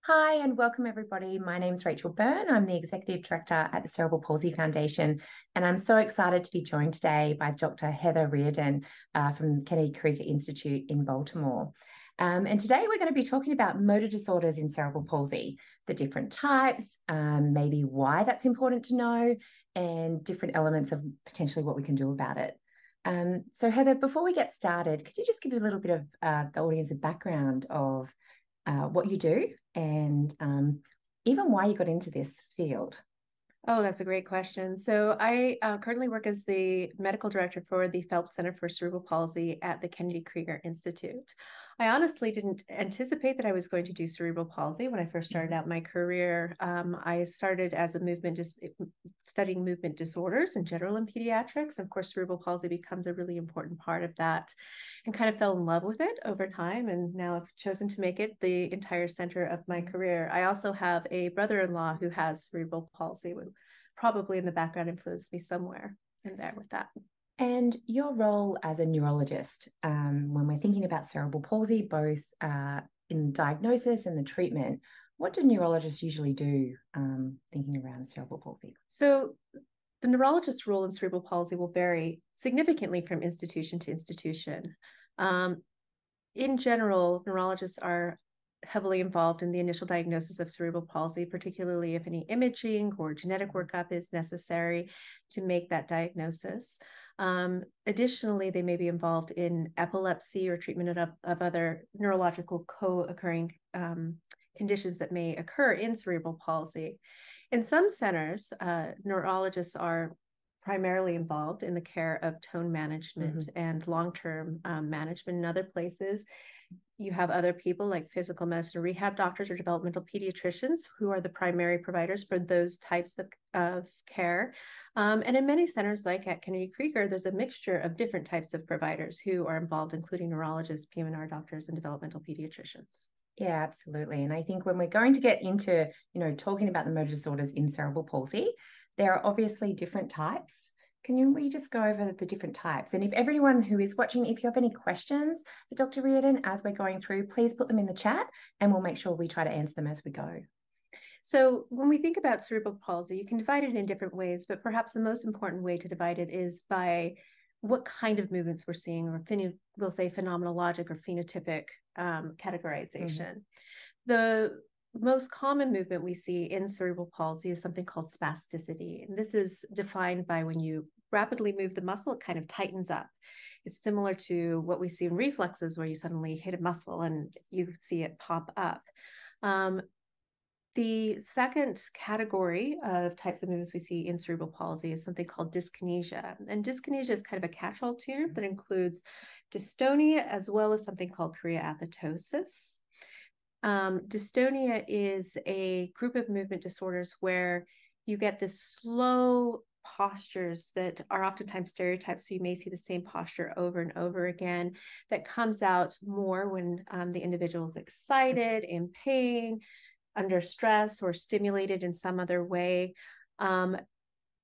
Hi and welcome everybody. My name's Rachel Byrne. I'm the Executive Director at the Cerebral Palsy Foundation, and I'm so excited to be joined today by Dr. Heather Riordan from Kennedy Krieger Institute in Baltimore. And today we're going to be talking about motor disorders in cerebral palsy, the different types, maybe why that's important to know, and different elements of potentially what we can do about it. So Heather, before we get started, could you just give a little bit of the audience a background of what you do and even why you got into this field? Oh, that's a great question. So I currently work as the medical director for the Phelps Center for Cerebral Palsy at the Kennedy Krieger Institute. I honestly didn't anticipate that I was going to do cerebral palsy when I first started out my career. I started as studying movement disorders in general in pediatrics. Of course, cerebral palsy becomes a really important part of that, and kind of fell in love with it over time. And now I've chosen to make it the entire center of my career. I also have a brother-in-law who has cerebral palsy, probably in the background influenced me somewhere in there with that. And your role as a neurologist, when we're thinking about cerebral palsy, both in diagnosis and the treatment, what do neurologists usually do thinking around cerebral palsy? So the neurologist's role in cerebral palsy will vary significantly from institution to institution. In general, neurologists are heavily involved in the initial diagnosis of cerebral palsy, particularly if any imaging or genetic workup is necessary to make that diagnosis. Additionally, they may be involved in epilepsy or treatment of other neurological co-occurring conditions that may occur in cerebral palsy. In some centers, neurologists are primarily involved in the care of tone management and long-term management. In other places, you have other people like physical medicine rehab doctors or developmental pediatricians who are the primary providers for those types of care. And in many centers like at Kennedy Krieger, there's a mixture of different types of providers who are involved, including neurologists, PM&R doctors, and developmental pediatricians. Yeah, absolutely. And I think when we're going to get into, talking about the motor disorders in cerebral palsy, there are obviously different types. We just go over the different types? And if everyone who is watching, if you have any questions for Dr. Riordan as we're going through, please put them in the chat and we'll make sure we try to answer them as we go. So when we think about cerebral palsy, you can divide it in different ways, but perhaps the most important way to divide it is by what kind of movements we're seeing, or we'll say phenomenologic or phenotypic categorization. The most common movement we see in cerebral palsy is something called spasticity. And this is defined by when you rapidly move the muscle, it kind of tightens up. It's similar to what we see in reflexes, where you suddenly hit a muscle and you see it pop up. The second category of types of movements we see in cerebral palsy is something called dyskinesia. And dyskinesia is kind of a catch-all term that includes dystonia as well as something called choreoathetosis. Dystonia is a group of movement disorders where you get this slow postures that are oftentimes stereotypes. So you may see the same posture over and over again that comes out more when the individual is excited, in pain, under stress, or stimulated in some other way.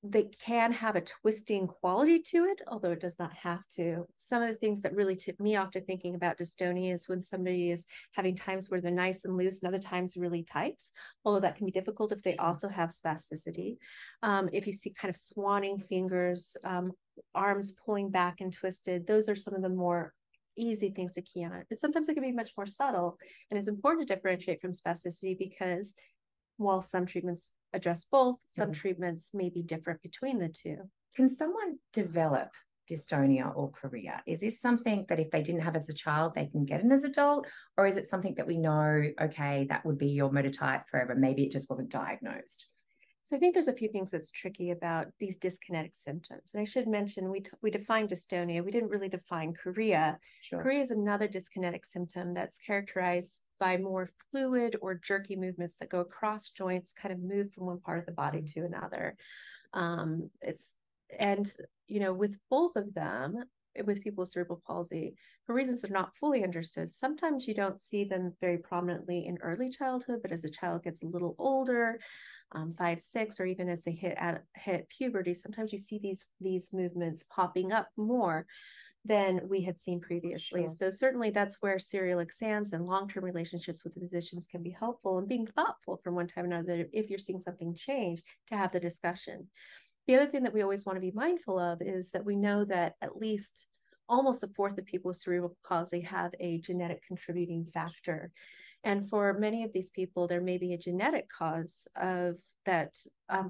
They can have a twisting quality to it, although it does not have to. Some of the things that really tip me off to thinking about dystonia is when somebody is having times where they're nice and loose and other times really tight, although that can be difficult if they also have spasticity. If you see kind of swanning fingers, arms pulling back and twisted, those are some of the more easy things to key on. But sometimes it can be much more subtle, and it's important to differentiate from spasticity because while some treatments address both, some treatments may be different between the two. Can someone develop dystonia or chorea? Is this something that if they didn't have as a child, they can get it as an adult? Or is it something that we know, okay, that would be your motor type forever? Maybe it just wasn't diagnosed. So I think there's a few things that's tricky about these dyskinetic symptoms. And I should mention, we defined dystonia. We didn't really define chorea. Sure. Chorea is another dyskinetic symptom that's characterized by more fluid or jerky movements that go across joints, kind of move from one part of the body to another. With both of them, with people with cerebral palsy, for reasons that are not fully understood, sometimes you don't see them very prominently in early childhood, but as a child gets a little older, 5, 6, or even as they hit puberty, sometimes you see these movements popping up more. than we had seen previously. Sure. So certainly that's where serial exams and long-term relationships with the physicians can be helpful, and being thoughtful from one time or another, if you're seeing something change, to have the discussion. The other thing that we always want to be mindful of is that we know that at least almost a fourth of people with cerebral palsy have a genetic contributing factor. And for many of these people, there may be a genetic cause of that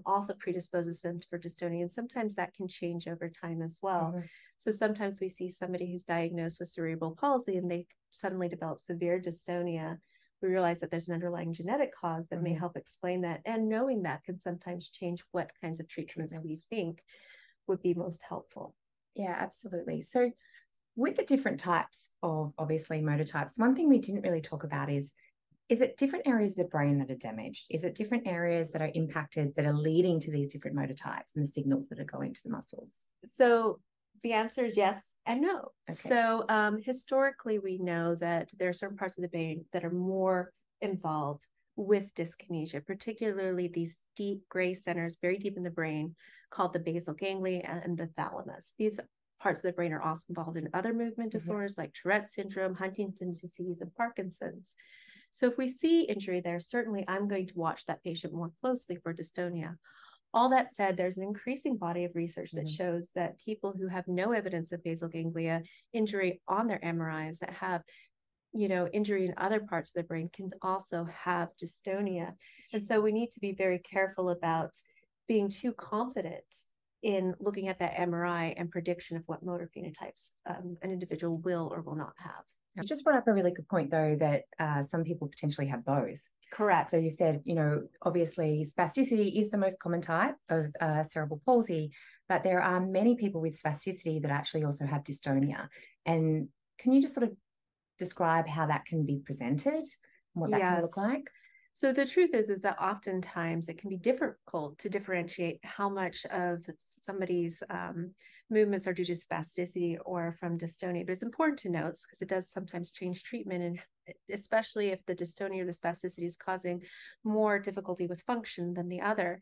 also predisposes them for dystonia. And sometimes that can change over time as well. Mm-hmm. So sometimes we see somebody who's diagnosed with cerebral palsy and they suddenly develop severe dystonia. We realize that there's an underlying genetic cause that may help explain that. And knowing that can sometimes change what kinds of treatments we think would be most helpful. Yeah, absolutely. So with the different types of, obviously, motor types, one thing we didn't really talk about is it different areas of the brain that are damaged? Is it different areas that are impacted that are leading to these different motor types and the signals that are going to the muscles? So the answer is yes and no. Okay. So historically, we know that there are certain parts of the brain that are more involved with dyskinesia, particularly these deep gray centers very deep in the brain called the basal ganglia and the thalamus. These parts of the brain are also involved in other movement disorders like Tourette syndrome, Huntington's disease, and Parkinson's. So if we see injury there, certainly I'm going to watch that patient more closely for dystonia. All that said, there's an increasing body of research that shows that people who have no evidence of basal ganglia injury on their MRIs, that have, injury in other parts of the brain, can also have dystonia. And so we need to be very careful about being too confident in looking at that MRI and prediction of what motor phenotypes an individual will or will not have. You just brought up a really good point, though, that some people potentially have both. Correct. So you said, obviously spasticity is the most common type of cerebral palsy, but there are many people with spasticity that actually also have dystonia. And can you just sort of describe how that can be presented and what that can look like? So the truth is that oftentimes it can be difficult to differentiate how much of somebody's movements are due to spasticity or from dystonia. But it's important to note, because it does sometimes change treatment, and especially if the dystonia or the spasticity is causing more difficulty with function than the other.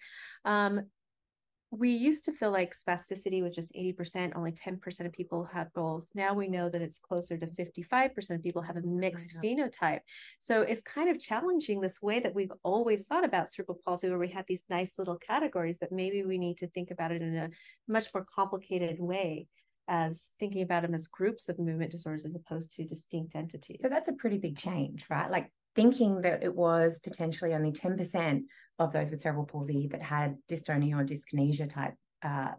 We used to feel like spasticity was just 80%, only 10% of people have both. Now we know that it's closer to 55% of people have a mixed phenotype. So it's kind of challenging this way that we've always thought about cerebral palsy, where we had these nice little categories, that maybe we need to think about it in a much more complicated way, as thinking about them as groups of movement disorders as opposed to distinct entities. So that's a pretty big change, right? Like thinking that it was potentially only 10% of those with cerebral palsy that had dystonia or dyskinesia type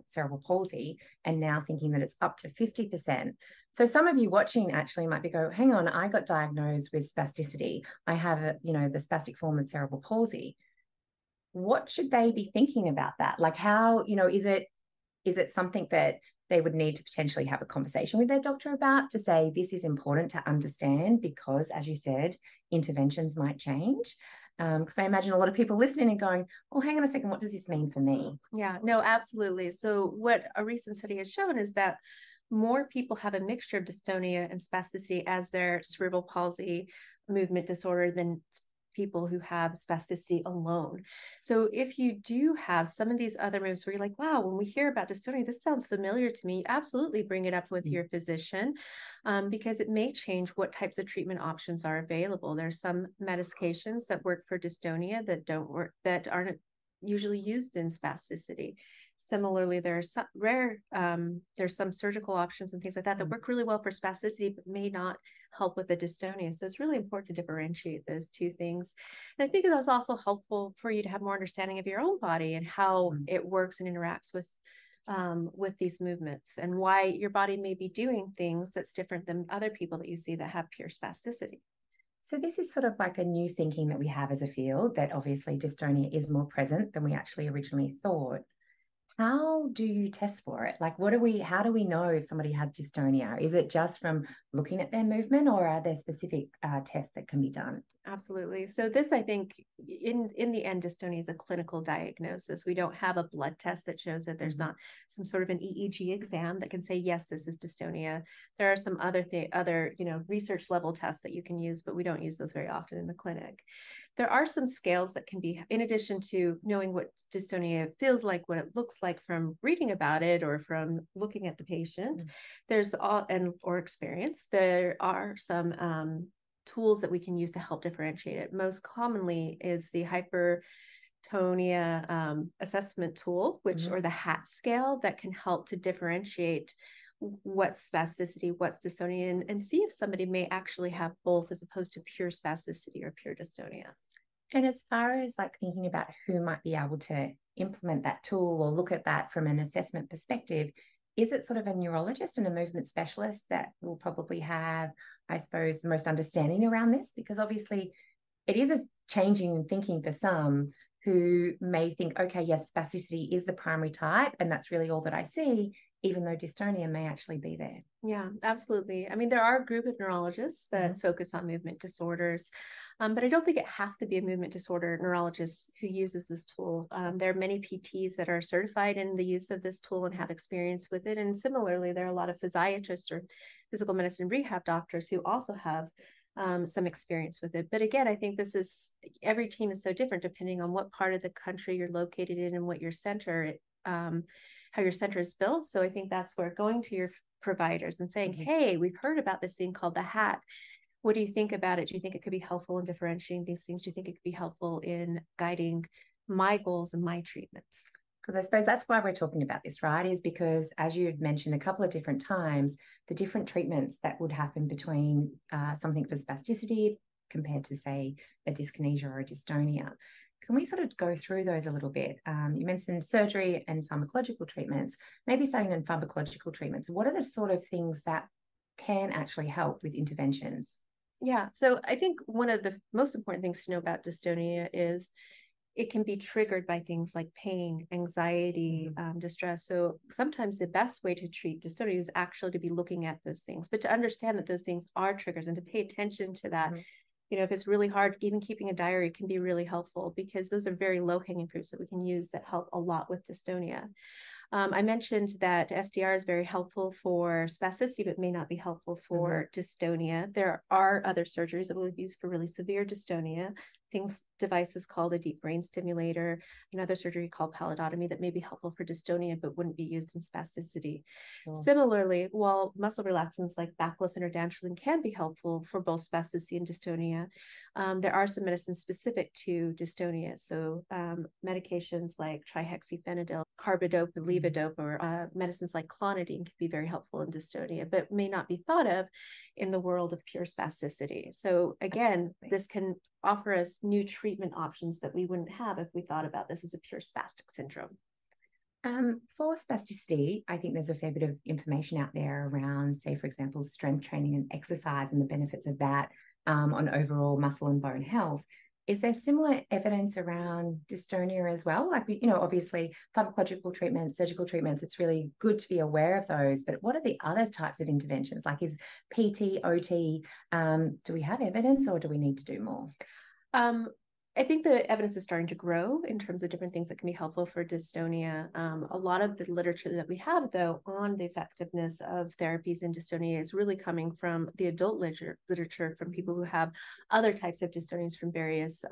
cerebral palsy, and now thinking that it's up to 50%. So some of you watching actually might be go, hang on, I got diagnosed with spasticity. I have, the spastic form of cerebral palsy. What should they be thinking about that? Like how, is it something that they would need to potentially have a conversation with their doctor about, to say this is important to understand because, as you said, interventions might change? Because I imagine a lot of people listening and going, oh, hang on a second, what does this mean for me? Yeah, no, absolutely. So what a recent study has shown is that more people have a mixture of dystonia and spasticity as their cerebral palsy movement disorder than people who have spasticity alone. So if you do have some of these other moves where you're like, wow, when we hear about dystonia, this sounds familiar to me, absolutely bring it up with your physician, because it may change what types of treatment options are available. There's some medications that work for dystonia that don't work, that aren't usually used in spasticity. Similarly, there are some there's some surgical options and things like that that work really well for spasticity, but may not help with the dystonia. So it's really important to differentiate those two things. And I think it was also helpful for you to have more understanding of your own body and how it works and interacts with these movements, and why your body may be doing things that's different than other people that you see that have pure spasticity. So this is sort of like a new thinking that we have as a field, that obviously dystonia is more present than we actually originally thought. How do you test for it? Like, how do we know if somebody has dystonia? Is it just from looking at their movement, or are there specific tests that can be done? Absolutely. So this, I think, in the end, dystonia is a clinical diagnosis. We don't have a blood test that shows that there's not some sort of an EEG exam that can say, yes, this is dystonia. There are some other research level tests that you can use, but we don't use those very often in the clinic. There are some scales that can be, in addition to knowing what dystonia feels like, what it looks like from reading about it or from looking at the patient, there's all, and or experience, there are some tools that we can use to help differentiate it. Most commonly is the hypertonia assessment tool, which or the HAT scale, that can help to differentiate what's spasticity, what's dystonia, and see if somebody may actually have both as opposed to pure spasticity or pure dystonia. And as far as like thinking about who might be able to implement that tool or look at that from an assessment perspective, is it sort of a neurologist and a movement specialist that will probably have, I suppose, the most understanding around this? Because obviously it is a changing in thinking for some who may think, okay, yes, spasticity is the primary type, and that's really all that I see, even though dystonia may actually be there. Yeah, absolutely. I mean, there are a group of neurologists that focus on movement disorders, but I don't think it has to be a movement disorder neurologist who uses this tool. There are many PTs that are certified in the use of this tool and have experience with it. And similarly, there are a lot of physiatrists or physical medicine rehab doctors who also have some experience with it. But again, I think every team is so different depending on what part of the country you're located in and what your center, how your center is built. So I think that's where going to your providers and saying, hey, we've heard about this thing called the HAT. What do you think about it? Do you think it could be helpful in differentiating these things? Do you think it could be helpful in guiding my goals and my treatment? Because I suppose that's why we're talking about this, right? Is because, as you had mentioned a couple of different times, the different treatments that would happen between something for spasticity compared to, say, a dyskinesia or a dystonia. Can we sort of go through those a little bit? You mentioned surgery and pharmacological treatments. Maybe starting in pharmacological treatments, what are the sort of things that can actually help with interventions? Yeah, so I think one of the most important things to know about dystonia is it can be triggered by things like pain, anxiety, distress. So sometimes the best way to treat dystonia is actually to be looking at those things, but to understand that those things are triggers and to pay attention to that. You know, if it's really hard, even keeping a diary can be really helpful because those are very low-hanging fruits that we can use that help a lot with dystonia. I mentioned that SDR is very helpful for spasticity, but may not be helpful for dystonia. There are other surgeries that we'll use for really severe dystonia, devices called a deep brain stimulator, another surgery called pallidotomy that may be helpful for dystonia, but wouldn't be used in spasticity. Similarly, while muscle relaxants like baclofen or dantrolene can be helpful for both spasticity and dystonia, there are some medicines specific to dystonia. So medications like trihexyphenidyl, carbidopa, levodopa, or medicines like clonidine can be very helpful in dystonia, but may not be thought of in the world of pure spasticity. So again, this can offer us new treatment options that we wouldn't have if we thought about this as a pure spastic syndrome. For spasticity, I think there's a fair bit of information out there around, say, for example, strength training and exercise and the benefits of that on overall muscle and bone health. Is there similar evidence around dystonia as well? Like, obviously pharmacological treatments, surgical treatments, it's really good to be aware of those, but what are the other types of interventions? Like, is PT, OT, do we have evidence or do we need to do more? I think the evidence is starting to grow in terms of different things that can be helpful for dystonia. A lot of the literature that we have, though, on the effectiveness of therapies in dystonia is really coming from the adult literature from people who have other types of dystonias from various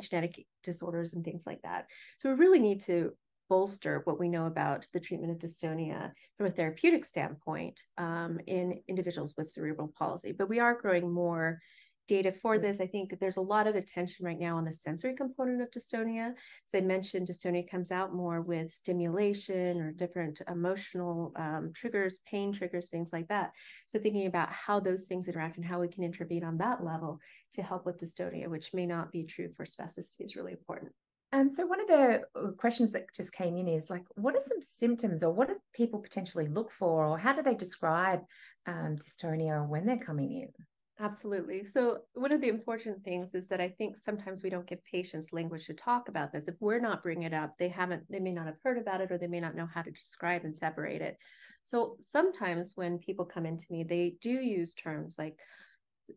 genetic disorders and things like that. So we really need to bolster what we know about the treatment of dystonia from a therapeutic standpoint in individuals with cerebral palsy. But we are growing more data for this. I think there's a lot of attention right now on the sensory component of dystonia. As I mentioned, dystonia comes out more with stimulation or different emotional triggers, pain triggers, things like that. So thinking about how those things interact and how we can intervene on that level to help with dystonia, which may not be true for spasticity, is really important. So one of the questions that just came in is like, what are some symptoms or what do people potentially look for, or how do they describe dystonia when they're coming in? Absolutely. So one of the unfortunate things is that I think sometimes we don't give patients language to talk about this. If we're not bringing it up, they may not have heard about it, or they may not know how to describe and separate it. So sometimes when people come into me, they do use terms like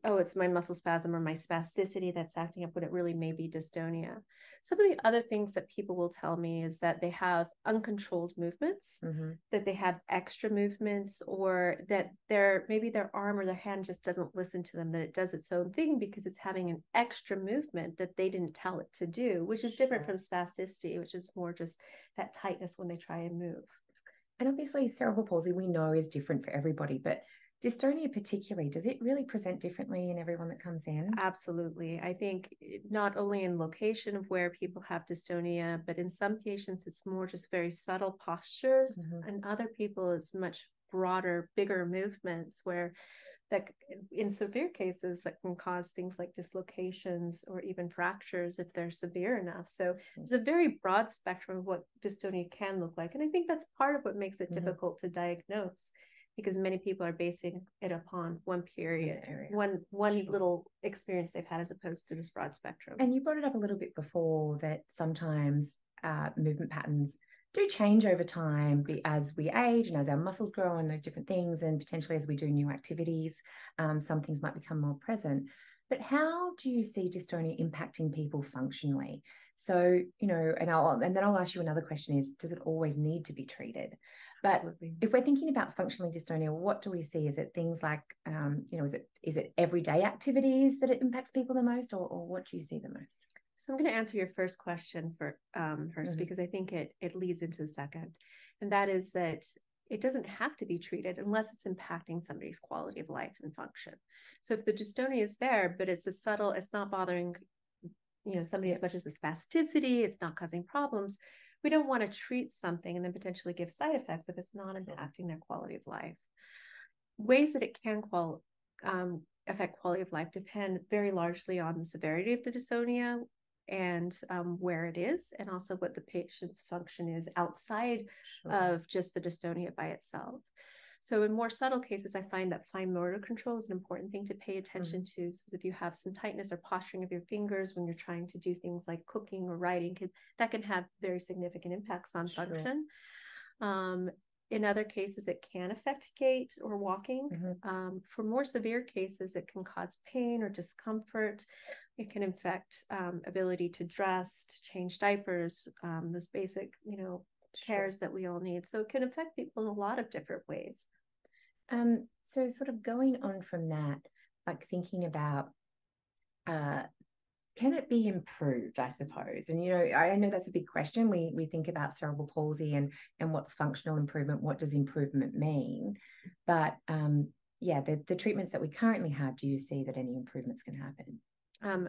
oh, it's my muscle spasm or my spasticity that's acting up when it really may be dystonia. Some of the other things that people will tell me is that they have uncontrolled movements, that they have extra movements, or that maybe their arm or their hand just doesn't listen to them, that it does its own thing because it's having an extra movement that they didn't tell it to do, which is different from spasticity, which is more just that tightness when they try and move. And obviously cerebral palsy we know is different for everybody, but dystonia particularly, does it really present differently in everyone that comes in? Absolutely. I think not only in location of where people have dystonia, but in some patients, it's more just very subtle postures. And other people, it's much broader, bigger movements where that in severe cases that can cause things like dislocations or even fractures if they're severe enough. So there's a very broad spectrum of what dystonia can look like. And I think that's part of what makes it difficult to diagnose, because many people are basing it upon one period, one little experience they've had, as opposed to this broad spectrum. And you brought it up a little bit before that sometimes movement patterns do change over time as we age and as our muscles grow and those different things, and potentially as we do new activities, some things might become more present. But how do you see dystonia impacting people functionally? So, and then I'll ask you another question is, does it always need to be treated? But absolutely. If we're thinking about functional dystonia, what do we see? Is it things like, is it everyday activities that it impacts people the most, or what do you see the most? So I'm going to answer your first question first, because I think it leads into the second. And that is that it doesn't have to be treated unless it's impacting somebody's quality of life and function. So if the dystonia is there, but it's not bothering, somebody as much as the spasticity, it's not causing problems, we don't want to treat something and then potentially give side effects if it's not impacting their quality of life. Ways that it can affect quality of life depend very largely on the severity of the dystonia and where it is, and also what the patient's function is outside of just the dystonia by itself. So in more subtle cases, I find that fine motor control is an important thing to pay attention to. So if you have some tightness or posturing of your fingers when you're trying to do things like cooking or writing, that can have very significant impacts on function. In other cases, it can affect gait or walking. For more severe cases, it can cause pain or discomfort. It can affect ability to dress, to change diapers, those basic, cares that we all need. So it can affect people in a lot of different ways. So sort of going on from that, like thinking about, can it be improved, I suppose? And, I know that's a big question. We think about cerebral palsy and what's functional improvement, what does improvement mean? But the treatments that we currently have, do you see that any improvements can happen?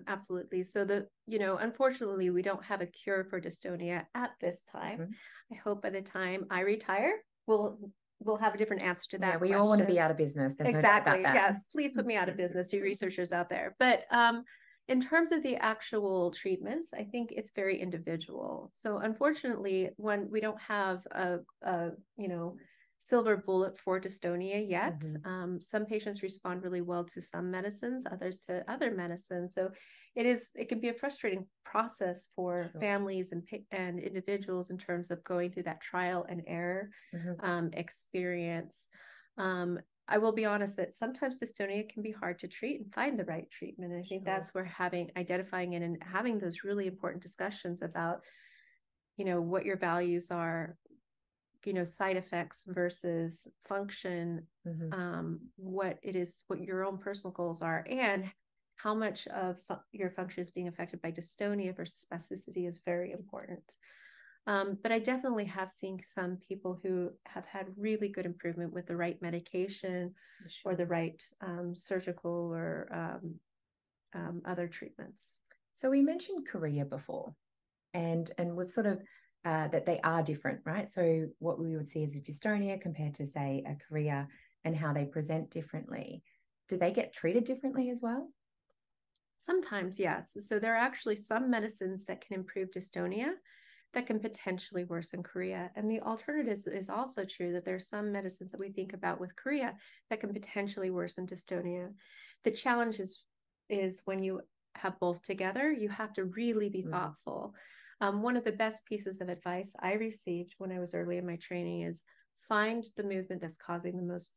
Absolutely. So unfortunately, we don't have a cure for dystonia at this time. I hope by the time I retire, we'll have a different answer to that. Yeah, we all want to be out of business. There's exactly. No doubt about that. Yes, please put me out of business, you researchers out there. But in terms of the actual treatments, I think it's very individual. So unfortunately, when we don't have a silver bullet for dystonia yet, some patients respond really well to some medicines, others to other medicines. So it can be a frustrating process for families and individuals in terms of going through that trial and error experience. I will be honest that sometimes dystonia can be hard to treat and find the right treatment. And I think that's where identifying it and having those really important discussions about, what your values are, side effects versus function, what your own personal goals are, and how much of your function is being affected by dystonia versus spasticity is very important. But I definitely have seen some people who have had really good improvement with the right medication or the right surgical or other treatments. So we mentioned chorea before, and we've sort of that they are different, right? So what we would see as a dystonia compared to, say, a chorea, and how they present differently. Do they get treated differently as well? Sometimes, yes. So there are actually some medicines that can improve dystonia that can potentially worsen chorea. And the alternative is also true, that there are some medicines that we think about with chorea that can potentially worsen dystonia. The challenge is when you have both together, you have to really be thoughtful. One of the best pieces of advice I received when I was early in my training is find the movement that's causing the most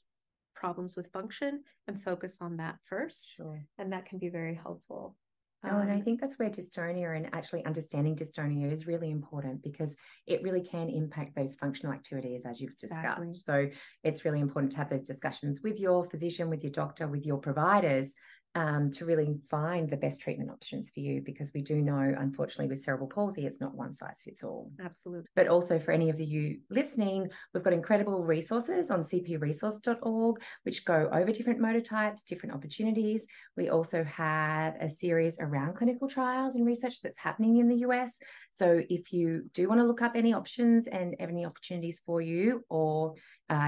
problems with function and focus on that first. Sure. And that can be very helpful. Oh, and I think that's where dystonia and actually understanding dystonia is really important, because it really can impact those functional activities as you've discussed. Exactly. So it's really important to have those discussions with your physician, with your doctor, with your providers, to really find the best treatment options for you, because we do know, unfortunately, with cerebral palsy, it's not one size fits all. Absolutely. But also for any of you listening, we've got incredible resources on cpresource.org, which go over different motor types, different opportunities. We also have a series around clinical trials and research that's happening in the US. So if you do want to look up any options and any opportunities for you or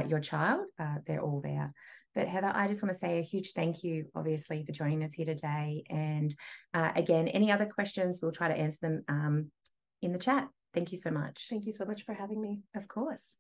your child, they're all there. But Heather, I just want to say a huge thank you, obviously, for joining us here today. And again, any other questions, we'll try to answer them in the chat. Thank you so much. Thank you so much for having me. Of course.